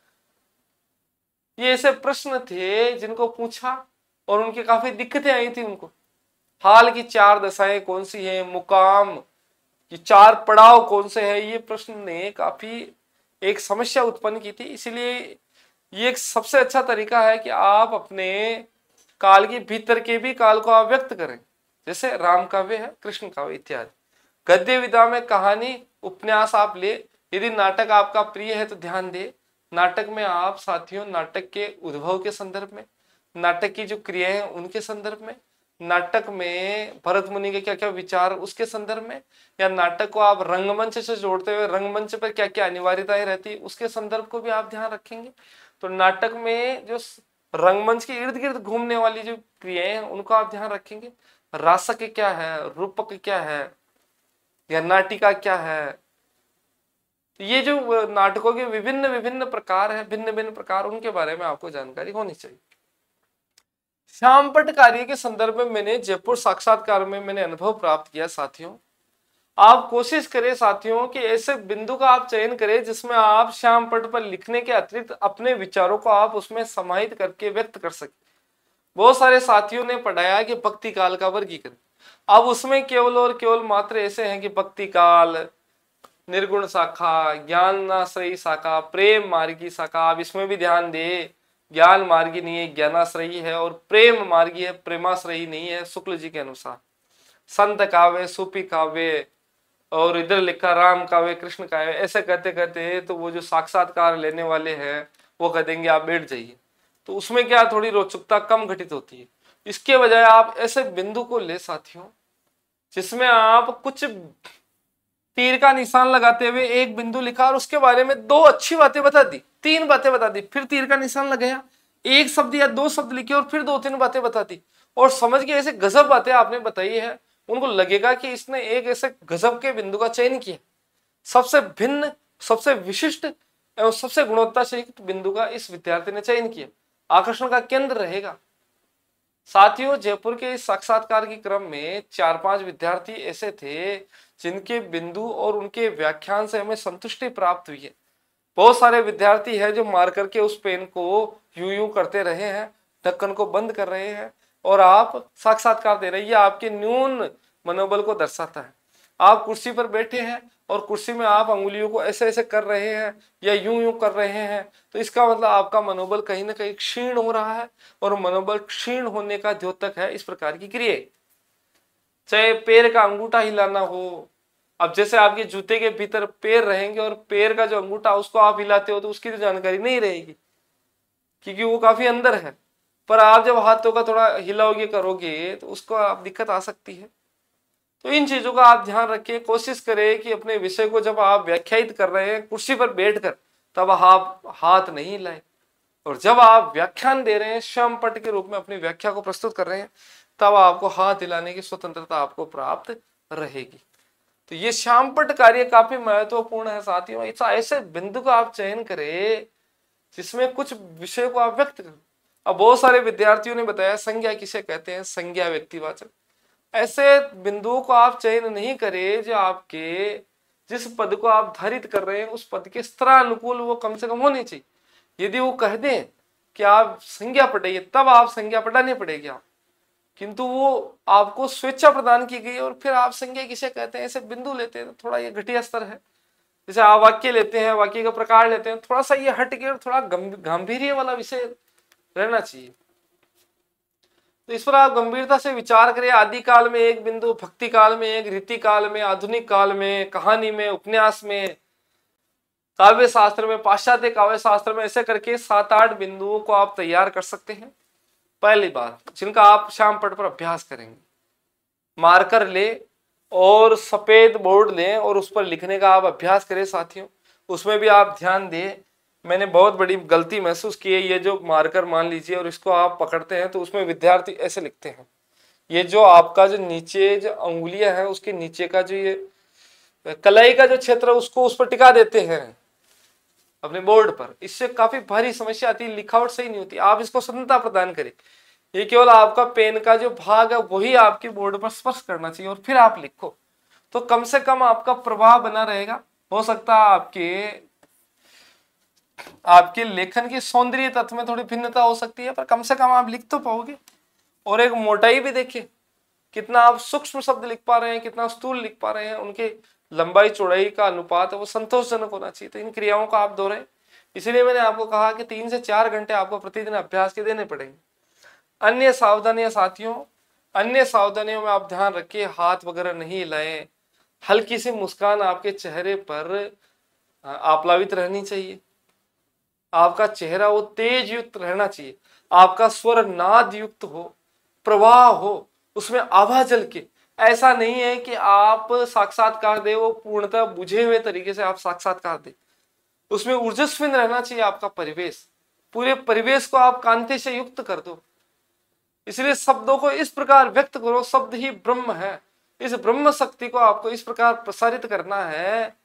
ये ऐसे प्रश्न थे जिनको पूछा और उनकी काफी दिक्कतें आई थी। उनको हाल की 4 दशाएं कौन सी है, मुकाम ये 4 पड़ाव कौन से है, ये प्रश्न ने काफी एक समस्या उत्पन्न की थी। इसीलिए ये एक सबसे अच्छा तरीका है कि आप अपने काल के भीतर के भी काल को आप व्यक्त करें, जैसे राम काव्य है, कृष्ण काव्य इत्यादि। गद्य विधा में कहानी उपन्यास आप ले। यदि नाटक आपका प्रिय है तो ध्यान दे, नाटक में आप साथियों नाटक के उद्भव के संदर्भ में, नाटक की जो क्रियाएं हैं उनके संदर्भ में, नाटक में भरत मुनि के क्या क्या विचार उसके संदर्भ में, या नाटक को आप रंगमंच से जोड़ते हुए रंगमंच पर क्या क्या अनिवार्यताएं रहती है उसके संदर्भ को भी आप ध्यान रखेंगे। तो नाटक में जो रंगमंच के इर्द गिर्द घूमने वाली जो क्रियाएं हैं उनको आप ध्यान रखेंगे। रासक क्या है, रूपक क्या है, या नाटिका क्या है। ये जो नाटकों के विभिन्न विभिन्न प्रकार है, भिन्न भिन्न प्रकार, उनके बारे में आपको जानकारी होनी चाहिए। श्यामपट्ट कार्य के संदर्भ में मैंने जयपुर साक्षात्कार में मैंने अनुभव प्राप्त किया साथियों। आप कोशिश करें साथियों कि ऐसे बिंदु का आप चयन करें जिसमें आप श्यामपट्ट पर लिखने के अतिरिक्त अपने विचारों को आप उसमें समाहित करके व्यक्त कर सके। बहुत सारे साथियों ने पढ़ाया कि भक्ति काल का वर्गीकरण, अब उसमें केवल और केवल मात्र ऐसे हैं कि भक्ति काल, निर्गुण शाखा, ज्ञानाश्रयी शाखा, प्रेम मार्गी शाखा। आप इसमें भी ध्यान दे, ज्ञान मार्गी नहीं है, ज्ञानाश्रयी है, और प्रेम मार्गी है, प्रेमाश्रयी नहीं है शुक्ल जी के अनुसार। संत काव्य, सूफी काव्य, और इधर लिखा राम काव्य, कृष्ण काव्य। ऐसे कहते कहते तो वो जो साक्षात्कार लेने वाले हैं वो कह देंगे आप बैठ जाइए, तो उसमें क्या थोड़ी रोचकता कम घटित होती है। इसके बजाय आप ऐसे बिंदु को ले साथियों जिसमें आप कुछ तीर का निशान लगाते हुए एक बिंदु लिखा और उसके बारे में 2 अच्छी बातें बता दी, 3 बातें बता दी, फिर तीर का निशान लगाया, 1 शब्द या 2 शब्द लिखे और फिर 2-3 बातें बता दी, और समझ के ऐसे गजब बातें आपने बताई है, उनको लगेगा कि इसने एक ऐसे गजब के बिंदु का चयन किया, सबसे भिन्न, सबसे विशिष्ट एवं सबसे गुणवत्ता से युक्त बिंदु का इस विद्यार्थी ने चयन किया, आकर्षण का केंद्र रहेगा। साथियों जयपुर के इस साक्षात्कार के क्रम में 4-5 विद्यार्थी ऐसे थे जिनके बिंदु और उनके व्याख्यान से हमें संतुष्टि प्राप्त हुई है। बहुत सारे विद्यार्थी हैं जो मार करके उस पेन को यूं यूं करते रहे हैं, ढक्कन को बंद कर रहे हैं, और आप साक्षात्कार दे रहे हैं। ये आपके न्यून मनोबल को दर्शाता है। आप कुर्सी पर बैठे हैं और कुर्सी में आप अंगुलियों को ऐसे ऐसे कर रहे हैं या यूं यूं कर रहे हैं, तो इसका मतलब आपका मनोबल कहीं ना कहीं क्षीण हो रहा है, और मनोबल क्षीण होने का द्योतक है इस प्रकार की क्रिया। चाहे पैर का अंगूठा हिलाना हो, अब जैसे आपके जूते के भीतर पैर रहेंगे और पैर का जो अंगूठा उसको आप हिलाते हो तो उसकी तो जानकारी नहीं रहेगी क्योंकि वो काफी अंदर है, पर आप जब हाथों का थोड़ा हिलाओगे करोगे तो उसको आप दिक्कत आ सकती है। तो इन चीजों का आप ध्यान रखिए। कोशिश करें कि अपने विषय को जब आप व्याख्यायित कर रहे हैं कुर्सी पर बैठकर, तब आप हाथ नहीं हिलाएं, और जब आप व्याख्यान दे रहे हैं श्यामपट्ट के रूप में अपनी व्याख्या को प्रस्तुत कर रहे हैं, तब आपको हाथ हिलाने की स्वतंत्रता आपको प्राप्त रहेगी। तो ये श्यामपट्ट कार्य काफी महत्वपूर्ण है साथियों। ऐसे बिंदु का आप चयन करें जिसमें कुछ विषय को आप व्यक्त करें। अब बहुत सारे विद्यार्थियों ने बताया संज्ञा किसे कहते हैं, संज्ञा व्यक्तिवाचक। ऐसे बिंदुओं को आप चयन नहीं करें जो आपके जिस पद को आप धारित कर रहे हैं उस पद के स्तरानुकूल वो कम से कम होने चाहिए। यदि वो कह दें कि आप संज्ञा पढ़ाइए, तब आप संज्ञा पढ़ानी पड़ेगी आप, किंतु वो आपको स्वेच्छा प्रदान की गई और फिर आप संज्ञा किसे कहते हैं ऐसे बिंदु लेते हैं, तो थोड़ा ये घटिया स्तर है। जैसे आप वाक्य लेते हैं, वाक्य का प्रकार लेते हैं, थोड़ा सा ये हट के और थोड़ा गांभीर्य वाला विषय रहना चाहिए। तो इस पर आप गंभीरता से विचार करें। आदि काल में एक बिंदु, भक्ति काल में एक, रीति काल में, आधुनिक काल में, कहानी में, उपन्यास में, काव्य शास्त्र में, पाश्चात्य काव्य शास्त्र में, ऐसे करके 7-8 बिंदुओं को आप तैयार कर सकते हैं। पहली बात, जिनका आप श्यामपट्ट पर अभ्यास करेंगे, मार्कर ले और सफेद बोर्ड लें और उस पर लिखने का आप अभ्यास करें साथियों। उसमें भी आप ध्यान दें, मैंने बहुत बड़ी गलती महसूस की है। ये जो मार्कर मान लीजिए और इसको आप पकड़ते हैं तो उसमें विद्यार्थी ऐसे लिखते हैं, ये जो आपका जो नीचे जो अंगुलियां हैं उसके नीचे का जो ये कलाई का जो क्षेत्र उसको उस पर टिका देते हैं अपने बोर्ड पर। इससे काफी भारी समस्या आती है, लिखावट सही नहीं होती। आप इसको स्वतंत्रता प्रदान करें। ये केवल आपका पेन का जो भाग है वही आपके बोर्ड पर स्पर्श करना चाहिए और फिर आप लिखो, तो कम से कम आपका प्रभाव बना रहेगा। हो सकता है आपके लेखन के सौंदर्य तत्व में थोड़ी भिन्नता हो सकती है, पर कम से कम आप लिख तो पाओगे। और एक मोटाई भी देखिए, कितना आप सूक्ष्म शब्द लिख पा रहे हैं, कितना स्थूल लिख पा रहे हैं, उनके लंबाई चौड़ाई का अनुपात है वो संतोषजनक होना चाहिए। तो इन क्रियाओं का आप दोहराएं। इसलिए मैंने आपको कहा कि 3 से 4 घंटे आपको प्रतिदिन अभ्यास के देने पड़ेंगे। अन्य सावधानियां साथियों, अन्य सावधानियों में आप ध्यान रखिए, हाथ वगैरह नहीं हिलाएं। हल्की सी मुस्कान आपके चेहरे पर आप्लावित रहनी चाहिए। आपका चेहरा वो तेज युक्त रहना चाहिए। आपका स्वर नाद युक्त हो, प्रवाह हो, उसमें आभा झल के। ऐसा नहीं है कि आप साक्षात्कार दे वो पूर्णतः बुझे हुए तरीके से आप साक्षात्कार दे। उसमें ऊर्जस्विन रहना चाहिए आपका परिवेश। पूरे परिवेश को आप कांति से युक्त कर दो। इसलिए शब्दों को इस प्रकार व्यक्त करो, शब्द ही ब्रह्म है। इस ब्रह्म शक्ति को आपको इस प्रकार प्रसारित करना है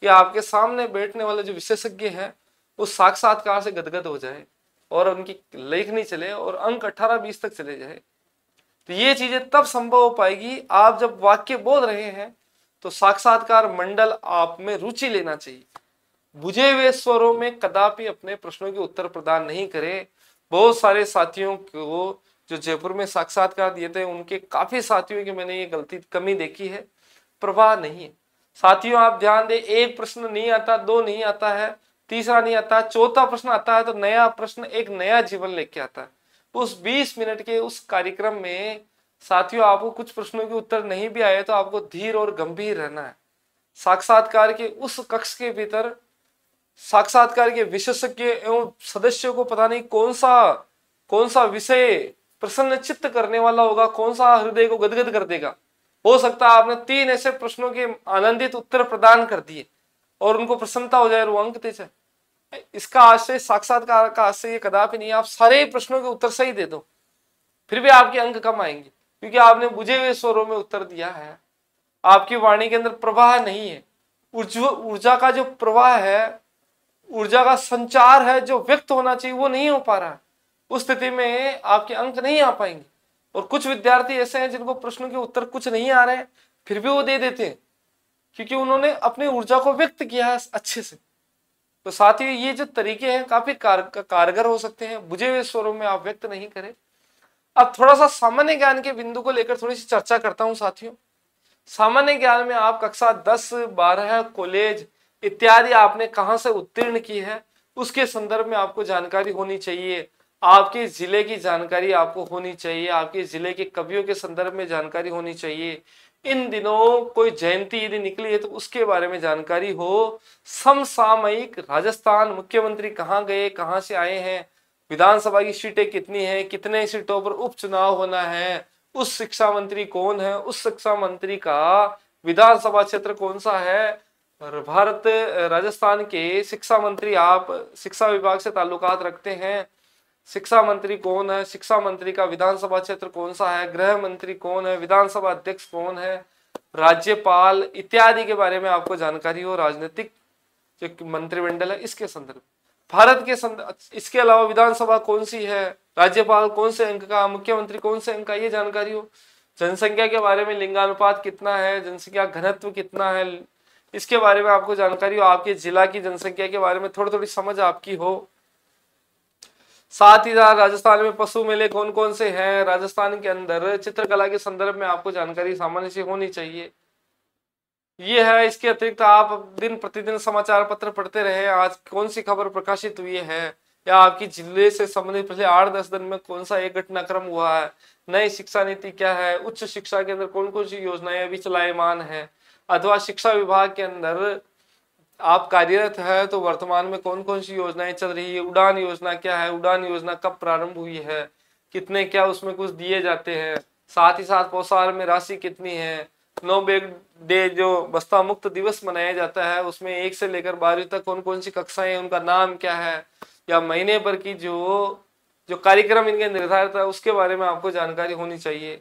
कि आपके सामने बैठने वाले जो विशेषज्ञ हैं उस साक्षात्कार से गदगद हो जाए और उनकी लेखनी चले और अंक 18-20 तक चले जाए। तो ये चीजें तब संभव हो पाएगी आप जब वाक्य बोल रहे हैं तो साक्षात्कार मंडल आप में रुचि लेना चाहिए। बुझे हुए स्वरों में कदापि अपने प्रश्नों के उत्तर प्रदान नहीं करें। बहुत सारे साथियों को जो जयपुर में साक्षात्कार दिए थे, उनके काफी साथियों की मैंने ये कमी देखी है, प्रवाह नहीं है। साथियों आप ध्यान दें, एक प्रश्न नहीं आता, 2 नहीं आता है, तीसरा नहीं आता, चौथा प्रश्न आता है तो नया प्रश्न एक नया जीवन लेके आता है। उस 20 मिनट के उस कार्यक्रम में साथियों आपको कुछ प्रश्नों के उत्तर नहीं भी आए तो आपको धीर और गंभीर रहना है। साक्षात्कार के उस कक्ष के भीतर साक्षात्कार के विशेषज्ञ एवं सदस्यों को पता नहीं कौन सा विषय प्रसन्न चित्त करने वाला होगा, कौन सा हृदय को गदगद कर देगा। हो सकता है आपने 3 ऐसे प्रश्नों के आनंदित उत्तर प्रदान कर दिए और उनको प्रसन्नता हो जाए और वो अंक दे जाए। इसका आशय, साक्षात्कार का आशय ये कदापि नहीं आप सारे प्रश्नों के उत्तर सही दे दो, फिर भी आपके अंक कम आएंगे, क्योंकि आपने बुझे हुए स्वरों में उत्तर दिया है। आपकी वाणी के अंदर प्रवाह नहीं है, ऊर्जा का जो प्रवाह है, ऊर्जा का संचार है जो व्यक्त होना चाहिए वो नहीं हो पा रहा है। उस स्थिति में आपके अंक नहीं आ पाएंगे। और कुछ विद्यार्थी ऐसे हैं जिनको प्रश्नों के उत्तर कुछ नहीं आ रहे हैं फिर भी वो दे देते हैं, क्योंकि उन्होंने अपनी ऊर्जा को व्यक्त किया है अच्छे से। तो साथ ही ये जो तरीके हैं काफी कारगर हो सकते हैं, बुझे हुए स्वरों में आप व्यक्त नहीं करें। अब थोड़ा सा सामान्य ज्ञान के बिंदु को लेकर थोड़ी सी चर्चा करता हूं साथियों। सामान्य ज्ञान में आप कक्षा 10, 12, कॉलेज इत्यादि आपने कहां से उत्तीर्ण की है उसके संदर्भ में आपको जानकारी होनी चाहिए। आपके जिले की जानकारी आपको होनी चाहिए, आपके जिले के कवियों के संदर्भ में जानकारी होनी चाहिए। इन दिनों कोई जयंती यदि निकली है तो उसके बारे में जानकारी हो। समसामयिक राजस्थान मुख्यमंत्री कहाँ गए, कहाँ से आए हैं, विधानसभा की सीटें कितनी हैं, कितने सीटों पर उपचुनाव होना है, उस शिक्षा मंत्री कौन है, उस शिक्षा मंत्री का विधानसभा क्षेत्र कौन सा है, भारत राजस्थान के शिक्षा मंत्री आप शिक्षा विभाग से ताल्लुकात रखते हैं, शिक्षा मंत्री कौन है, शिक्षा मंत्री का विधानसभा क्षेत्र कौन सा है, गृह मंत्री कौन है, विधानसभा अध्यक्ष कौन है, राज्यपाल इत्यादि के बारे में आपको जानकारी हो। राजनीतिक जो मंत्रिमंडल है इसके संदर्भ, भारत के इसके अलावा विधानसभा कौन सी है, राज्यपाल कौन से अंक का, मुख्यमंत्री कौन से अंक का, ये जानकारी हो। जनसंख्या के बारे में लिंगानुपात कितना है, जनसंख्या घनत्व कितना है, इसके बारे में आपको जानकारी हो। आपके जिला की जनसंख्या के बारे में थोड़ी थोड़ी समझ आपकी हो। साथ ही साथ राजस्थान में पशु मेले कौन कौन से हैं, राजस्थान के अंदर चित्रकला के संदर्भ में आपको जानकारी सामान्य से होनी चाहिए। ये है। इसके अतिरिक्त आप दिन प्रतिदिन समाचार पत्र पढ़ते रहे, आज कौन सी खबर प्रकाशित हुई है, या आपकी जिले से संबंधित पिछले 8-10 दिन में कौन सा एक घटनाक्रम हुआ है, नई शिक्षा नीति क्या है, उच्च शिक्षा के अंदर कौन कौन सी योजनाएं अभी चलायमान है, अथवा शिक्षा विभाग के अंदर आप कार्यरत है तो वर्तमान में कौन कौन सी योजनाएं चल रही है, उड़ान योजना क्या है, उड़ान योजना कब प्रारंभ हुई है, कितने क्या उसमें कुछ दिए जाते हैं, साथ ही साथ पौसार में राशि कितनी है, नो बैग डे जो बस्ता मुक्त दिवस मनाया जाता है उसमें 1 से लेकर 12वीं तक कौन कौन सी कक्षाएं हैं, उनका नाम क्या है, या महीने भर की जो जो कार्यक्रम इनके निर्धारित है उसके बारे में आपको जानकारी होनी चाहिए।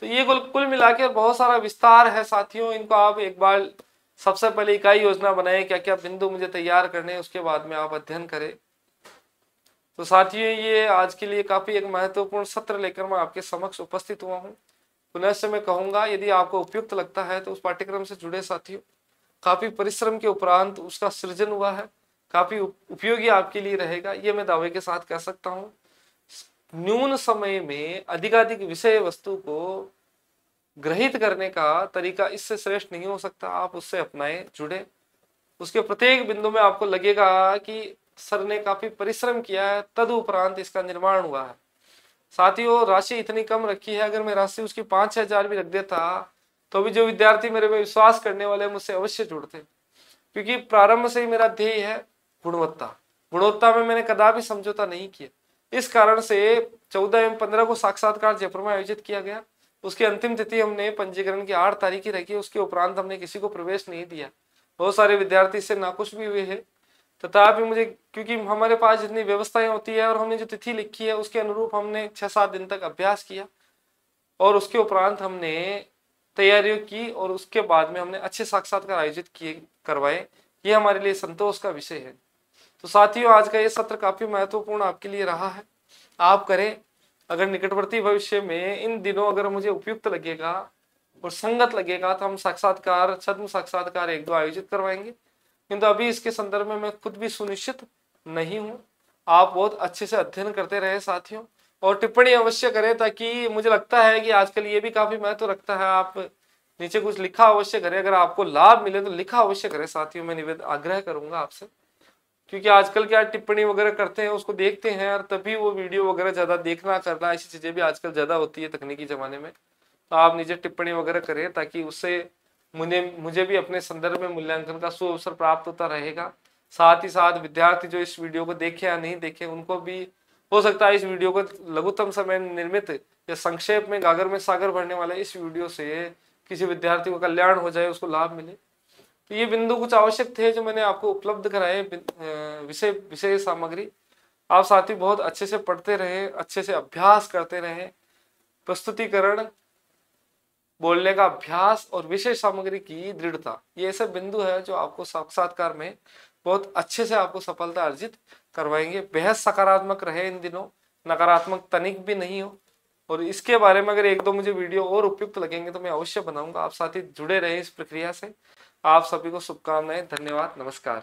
तो ये कुल मिलाकर बहुत सारा विस्तार है साथियों। इनको आप एक बार सबसे पहले इकाई योजना बनाएं, क्या क्या बिंदु मुझे तैयार करने हैं, उसके बाद में आप अध्ययन करें। तो साथियों ये आज के लिए काफी एक महत्वपूर्ण सत्र लेकर मैं आपके समक्ष उपस्थित हुआ हूँ। पुनः से मैं कहूंगा यदि आपको उपयुक्त लगता है तो उस पाठ्यक्रम से जुड़े साथियों। काफी परिश्रम के उपरांत उसका सृजन हुआ है, काफी उपयोगी आपके लिए रहेगा, ये मैं दावे के साथ कह सकता हूँ। न्यून समय में अधिकाधिक विषय वस्तु को ग्रहित करने का तरीका इससे श्रेष्ठ नहीं हो सकता। आप उससे अपनाएं, जुड़े, उसके प्रत्येक बिंदु में आपको लगेगा कि सर ने काफी परिश्रम किया है, तदुपरांत इसका निर्माण हुआ है। साथियों राशि इतनी कम रखी है, अगर मैं राशि उसकी 5-6 हजार भी रख देता तो भी जो विद्यार्थी मेरे में विश्वास करने वाले मुझसे अवश्य जुड़ते, क्योंकि प्रारंभ से ही मेरा ध्येय है गुणवत्ता। गुणवत्ता में मैंने कदापि समझौता नहीं किया। इस कारण से 14 एवं 15 को साक्षात्कार जयपुर में आयोजित किया गया। उसकी अंतिम तिथि हमने पंजीकरण की 8 तारीख की रखी, उसके उपरांत हमने किसी को प्रवेश नहीं दिया। बहुत सारे विद्यार्थी इससे नाखुश भी हुए हैं, तथापि मुझे, क्योंकि हमारे पास जितनी व्यवस्थाएं होती है और हमने जो तिथि लिखी है उसके अनुरूप हमने 6-7 दिन तक अभ्यास किया और उसके उपरांत हमने तैयारियों की और उसके बाद में हमने अच्छे साक्षात्कार आयोजित करवाए। ये हमारे लिए संतोष का विषय है। तो साथियों आज का ये सत्र काफी महत्वपूर्ण आपके लिए रहा है, आप करें। अगर निकटवर्ती भविष्य में इन दिनों अगर मुझे उपयुक्त लगेगा और संगत लगेगा तो हम साक्षात्कार, छद्म साक्षात्कार 1-2 आयोजित करवाएंगे, किंतु अभी इसके संदर्भ में मैं खुद भी सुनिश्चित नहीं हूँ। आप बहुत अच्छे से अध्ययन करते रहे साथियों, और टिप्पणी अवश्य करें, ताकि मुझे लगता है कि आजकल ये भी काफी महत्व रखता है। आप नीचे कुछ लिखा अवश्य करें, अगर आपको लाभ मिले तो लिखा अवश्य करें साथियों, मैं निवेदन आग्रह करूंगा आपसे, क्योंकि आजकल क्या टिप्पणी वगैरह करते हैं उसको देखते हैं और तभी वो वीडियो वगैरह ज्यादा देखना करना, ऐसी चीजें भी आजकल ज्यादा होती है तकनीकी जमाने में। तो आप नीचे टिप्पणी वगैरह करें ताकि उससे मुझे भी अपने संदर्भ में मूल्यांकन का सुअवसर प्राप्त होता रहेगा। साथ ही साथ विद्यार्थी जो इस वीडियो को देखे या नहीं देखे, उनको भी हो सकता है इस वीडियो को लघुतम समय में निर्मित या संक्षेप में गागर में सागर भरने वाले इस वीडियो से किसी विद्यार्थी को कल्याण हो जाए, उसको लाभ मिले। तो ये बिंदु कुछ आवश्यक थे जो मैंने आपको उपलब्ध कराए, विषय सामग्री। आप साथी बहुत अच्छे से पढ़ते रहे, अच्छे से अभ्यास करते रहे, प्रस्तुतिकरण, बोलने का अभ्यास और विषय सामग्री की दृढ़ता, ये ऐसे बिंदु है जो आपको साक्षात्कार में बहुत अच्छे से आपको सफलता अर्जित करवाएंगे। बेहद सकारात्मक रहे इन दिनों, नकारात्मक तनिक भी नहीं हो। और इसके बारे में अगर 1-2 मुझे वीडियो और उपयुक्त लगेंगे तो मैं अवश्य बनाऊंगा। आप साथी जुड़े रहे इस प्रक्रिया से। आप सभी को शुभकामनाएं। धन्यवाद, नमस्कार।